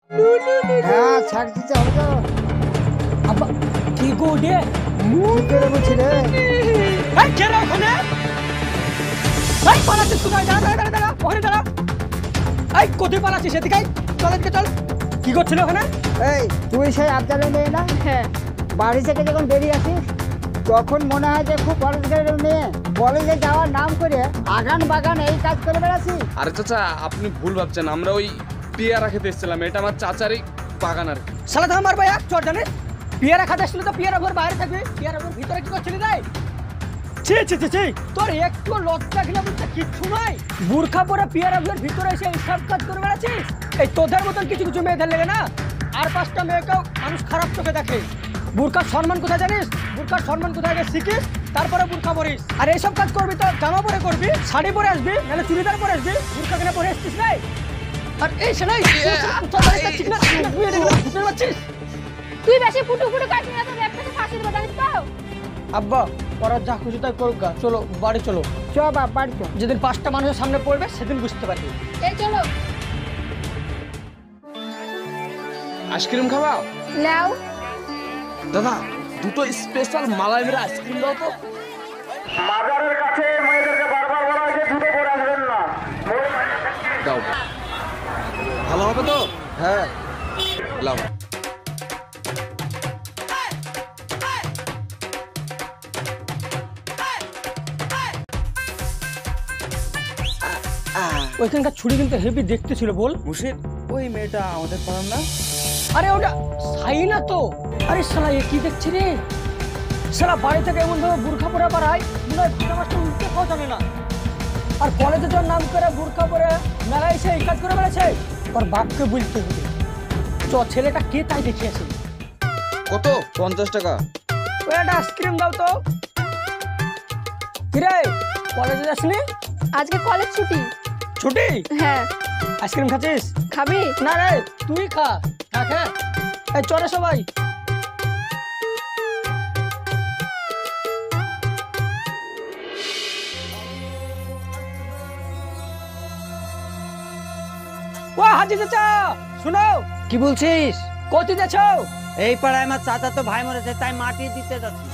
হ্যাঁ ছাড় দিতে হবে তো। আব্বা কি গো ডে কি করে বলছি রে? এই কে রে ওখানে? এই পালাচ্ছিস কোথায়? দাঁড়া ওখানে দাঁড়া। এই কোথায় পালাচ্ছিস? এদিকে চল, এদিকে চল। কি করছিল ওখানে? এই তুই সেই আবদারের মেয়ে না? হ্যাঁ। বাড়ি থেকে যখন বেরিয়ে আসিস তখন মনে হয় যে খুব পড়াশোনার মেয়ে, কলেজে যাওয়ার নাম করে আগান বাগান এই কাজ করে বেড়াচ্ছিস। আরে চাচা আপনি ভুল ভাবছেন, আমরা ওই পেয়ারা খেতে এসেছিলাম, এটা আমার চাচারই বাগান আর কি। শালা তো আমার ভাই এক চট জানিস, পিয়ারা খাতে আসছিল তো পিয়ারা ঘর বাইরে থাকবে, পিয়ারা ঘর ভিতরে কি করছিলি রে? ছি ছি ছি ছি, তোর একটু লজ্জা ঘিলা বুঝতে কিচ্ছু নাই? বুরখা পরে পিয়ারা ঘর ভিতরে এসে এইসব কাজ করে বেড়াচ্ছিস? এই তোদের মতন কিছু কিছু মেয়েদের লেগে না আর 5টা মেয়েকেও মানুষ খারাপ চোখে দেখে। বুরখার সম্মান কোথায় জানিস? বুরখার সম্মান কোথায় আগে শিখিস, তারপরে বুরখা পরিস। আর এইসব কাজ করবি তো জামা পরে করবি, শাড়ি পরে আসবি, নাহলে চুড়িদার পরে আসবি, বুরখা কেন পরে আসছিস রে? আর এই শালাই ঠিক না বুঝতে পারছিস? তুই বেশি ফুটু ফুটু কাটবি না, তোর একটাতে ফাঁসি দেবো, জানিস তো? আব্বা পড়ার যা খুশি তাই করুক গা, চলো বাড়ি চলো। চ বাপ বাড়ি চ। যেদিন 5টা মানুষের সামনে পড়বে সেদিন বুঝতে পারবি। এই চলো। আইসক্রিম খাওয়া নাও। দাদা, দুটো স্পেশাল মালাই মেরে আইসক্রিম দাও তো। মাজারের কাছে মেয়েদেরকে বারবার বলা হয়েছে জুতো পরে আসবেন না। দাও, ভালো হবে তো? হ্যাঁ লাও। ওইখানকার ছুরি কিন্তু হেভি দেখতে ছিল বল। মুর্শিদ, ওই মেয়েটা আমাদের পাড়ার না? আরে ওটা সাইনা তো। আরে শালা এ কি দেখছি রে? শালা বাড়ি থেকে এমন ভাবে বুরখা পরে বাড়ায় মনে হয় ভাটা মাছটা উল্টে খাওয়া জানে না। আর কলেজে যাওয়ার নাম করে বুরখা পরে মেলায় এসে এই কাজ করে বেড়াচ্ছে। ওর বাপকে বলতে হবে চ ছেলেটা কে তাই দেখে আসি। কত? 50 টাকা। ওই একটা আইসক্রিম দাও তো। কিরে কলেজে যাসনি? আজকে কলেজ ছুটি। ছুটি? হ্যাঁ। আইসক্রিম খাচ্ছিস? খাবি? না রে তুই খা। হ্যাঁ এই চলে সবাই। ও হাজি চাচা শুনো। কি বলছিস? কোথায় যাচ্ছ? এই পাড়ায় আমার চাচা তো ভাই মরেছে, তাই মাটি দিতে যাচ্ছি।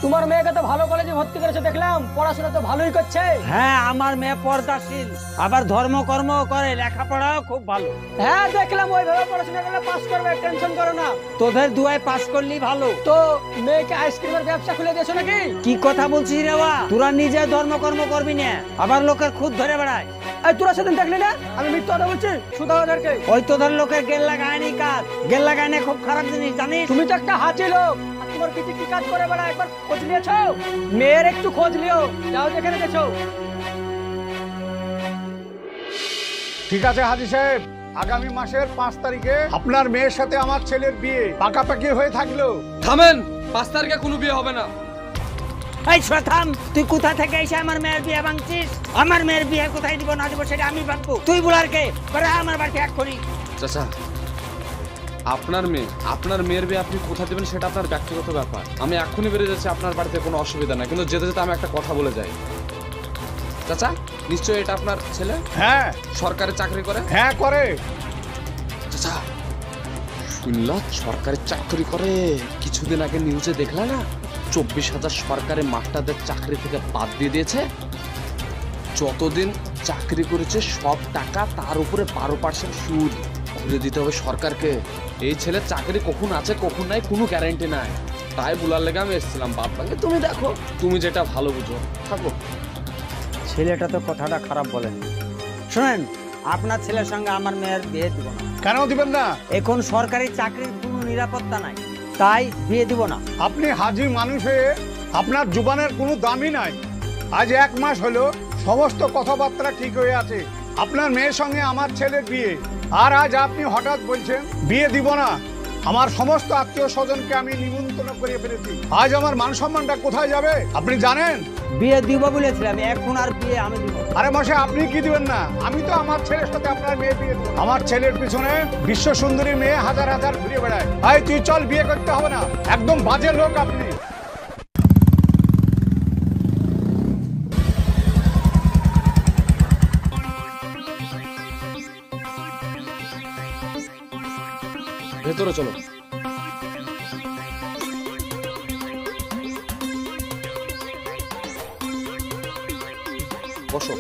তোমার মেয়েকে তো ভালো কলেজে ভর্তি করেছে দেখলাম, পড়াশোনা তো ভালোই করছে। হ্যাঁ, আমার মেয়ে পর্দাশীল, আবার ধর্মকর্ম করে, লেখাপড়াও খুব ভালো। হ্যাঁ দেখলাম ওইভাবে পড়াশোনা করলে পাস করবে, টেনশন করো না। তোদের দুয়ায় পাস করলি ভালো। তো মেয়েকে আইসক্রিমের ব্যবসা খুলে দিয়েছো নাকি? কি কথা বলছিস রে বা? তোরা নিজে ধর্মকর্ম করবি না, আবার লোকের খুদ ধরে বেড়ায়। এই তোরা সেদিন দেখলি না আমি মিথ্যা কথা বলছি? সুধা ওদেরকে ওই তোদের লোকের গেল লাগায়নি কাজ, গেল লাগায়নি খুব খারাপ জিনিস জানিস। তুমি তো একটা হাঁচি লোক, আর তোমার পিঠে কি কাজ করে বেড়া একবার খোঁজ নিয়েছো? মেয়ের একটু খোঁজ লিও, যাও যেখানে গেছো। ঠিক আছে হাজি সাহেব, আগামী মাসের 5 তারিখে আপনার মেয়ের সাথে আমার ছেলের বিয়ে পাকাপাকি হয়ে থাকলো। থামেন, 5 তারিখে কোনো বিয়ে হবে না। এই শতাম, তুই কোথা থেকে এসে আমার মেয়ের বিয়ে ভাঙছিস? আমার মেয়ের বিয়ে কোথায় দিব না দিব সেটা আমি ভাববো, তুই বলার কে? করে আমার বাড়িতে এক করি। চাচা, আপনার মেয়ের বিয়ে আপনি কোথা দেবেন সেটা আপনার ব্যক্তিগত ব্যাপার। আমি এখনই বেরিয়ে যাচ্ছি, আপনার বাড়িতে কোনো অসুবিধা নাই, কিন্তু যেতে যেতে আমি একটা কথা বলে যাই। চাচা, নিশ্চয়ই এটা আপনার ছেলে? হ্যাঁ। সরকারি চাকরি করে? হ্যাঁ করে। চাচা, শুনলাম সরকারি চাকরি করে। কিছুদিন আগে নিউজে দেখলা না, 24,000 সরকারি মাস্টারদের চাকরি থেকে বাদ দিয়ে দিয়েছে। যতদিন চাকরি করেছে সব টাকা তার উপরে 12% সুদ ঘুরে দিতে হবে সরকারকে। এই ছেলের চাকরি কখন আছে কখন নাই কোনো গ্যারান্টি নাই, তাই বলার লেগে আমি এসেছিলাম। বাপকে তুমি দেখো, তুমি যেটা ভালো বুঝো থাকো। ছেলেটা তো কথাটা খারাপ বলেন। শুনেন, আপনার ছেলের সঙ্গে আমার মেয়ের বিয়ে দিব না। কেন দিবেন না? এখন সরকারি চাকরির কোনো নিরাপত্তা নাই, তাই বিয়ে দিব না। আপনি হাজি মানুষ হয়ে আপনার জুবানের কোনো দামই নাই। আজ 1 মাস হলো সমস্ত কথাবার্তা ঠিক হয়ে আছে, আপনার মেয়ের সঙ্গে আমার ছেলের বিয়ে, আর আজ আপনি হঠাৎ বলছেন বিয়ে দিব না। আমার সমস্ত আত্মীয় স্বজনকে আমি নিমন্ত্রণ করে ফেলেছি, আজ আমার মান সম্মানটা কোথায় যাবে আপনি জানেন? বিয়ে দিব বলেছিলাম, এখন আর বিয়ে আমি দিব। আরে মশাই, আপনি কি দিবেন না? আমি তো আমার ছেলের সাথে আপনার মেয়ে বিয়ে দেব। আমার ছেলের পিছনে বিশ্ব সুন্দরী মেয়ে হাজার হাজার ঘুরে বেড়ায়। ভাই তুই চল, বিয়ে করতে হবে না। একদম বাজে লোক আপনি। ভেতরে চলো। বসো।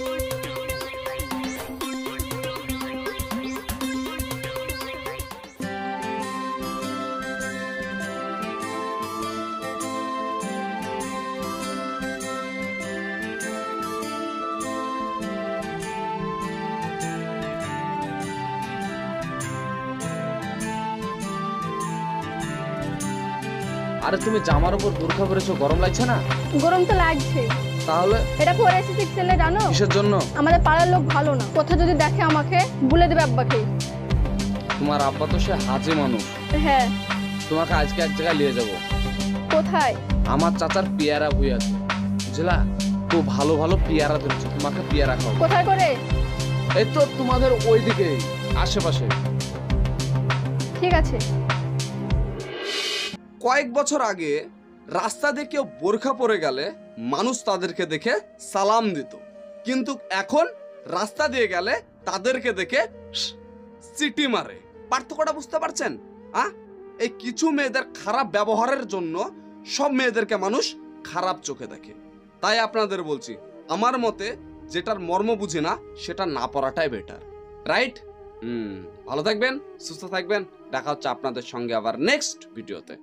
আরে তুমি জামার উপর বোরখা পরেছো, গরম লাগছে না? গরম তো লাগছে। তাহলে এটা পরে এসেছি ছেলে জানো? কিসের জন্য? আমাদের পাড়ার লোক ভালো না, কোথাও যদি দেখে আমাকে বলে দেবে আব্বাকে। তোমার আব্বা তো সে হাজে মানুষ। হ্যাঁ। তোমাকে আজকে এক জায়গায় নিয়ে যাব। কোথায়? আমার চাচার পেয়ারা হয়ে আছে, বুঝলা? তো ভালো ভালো পেয়ারা ধরেছে, তোমাকে পেয়ারা খাও। কোথায় করে? এই তো তোমাদের ওইদিকে আশেপাশে। ঠিক আছে। কয়েক বছর আগে রাস্তা দিয়ে কেউ বোরখা পরে গেলে মানুষ তাদেরকে দেখে সালাম দিত, কিন্তু এখন রাস্তা দিয়ে গেলে তাদেরকে দেখে সিটি মারে। পার্থক্যটা বুঝতে পারছেন? এই কিছু মেয়েদের খারাপ ব্যবহারের জন্য সব মেয়েদেরকে মানুষ খারাপ চোখে দেখে। তাই আপনাদের বলছি, আমার মতে যেটার মর্ম বুঝি না সেটা না পড়াটাই বেটার, রাইট? ভালো থাকবেন, সুস্থ থাকবেন, দেখা হচ্ছে আপনাদের সঙ্গে আবার নেক্সট ভিডিওতে।